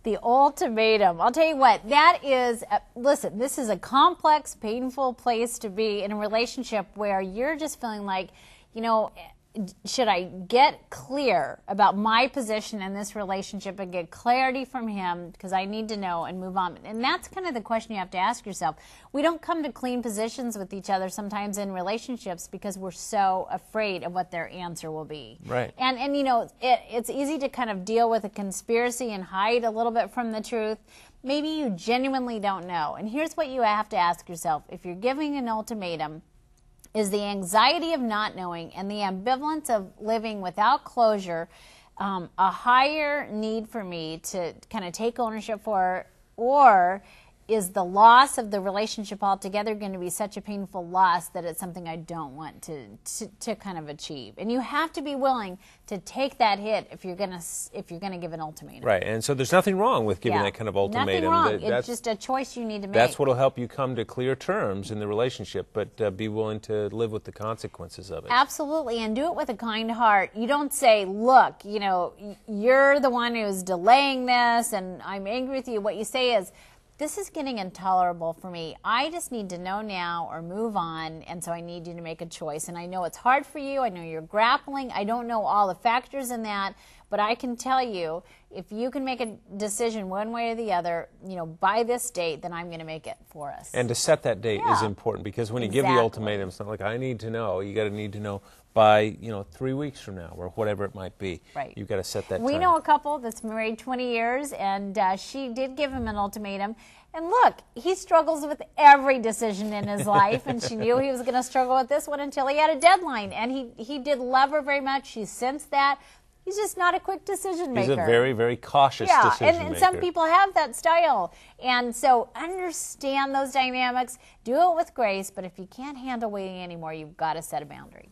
The ultimatum. I'll tell you what, that is, listen, this is a complex, painful place to be in a relationship where you're just feeling like, you know, should I get clear about my position in this relationship and get clarity from him because I need to know and move on? And that's kind of the question you have to ask yourself. We don't come to clean positions with each other sometimes in relationships because we're so afraid of what their answer will be. Right. And you know, it's easy to kind of deal with a conspiracy and hide a little bit from the truth. Maybe you genuinely don't know. And here's what you have to ask yourself. If you're giving an ultimatum, is the anxiety of not knowing and the ambivalence of living without closure a higher need for me to kind of take ownership for, or is the loss of the relationship altogether going to be such a painful loss that it's something I don't want to kind of achieve? And you have to be willing to take that hit if you're gonna give an ultimatum. Right, and so there's nothing wrong with giving that kind of ultimatum. Nothing wrong. It's just a choice you need to make. That's what will help you come to clear terms in the relationship, but be willing to live with the consequences of it. Absolutely, and do it with a kind heart. You don't say, look, you know, you're the one who's delaying this and I'm angry with you. What you say is, this is getting intolerable for me. I just need to know now or move on, and so I need you to make a choice. And I know it's hard for you. I know you're grappling. I don't know all the factors in that, but I can tell you, if you can make a decision one way or the other, you know, by this date, then I'm going to make it for us. And to set that date is important, because when you give the ultimatum, it's not like I need to know. You got to need to know by, you know, 3 weeks from now or whatever it might be. Right. You've got to set that We time. know a couple that's married 20 years, and she did give him an ultimatum. And look, he struggles with every decision in his life, and she knew he was going to struggle with this one until he had a deadline. And he did love her very much. She sensed that. He's just not a quick decision maker. He's a very, very cautious decision maker. And some people have that style. And so understand those dynamics. Do it with grace. But if you can't handle waiting anymore, you've got to set a boundary.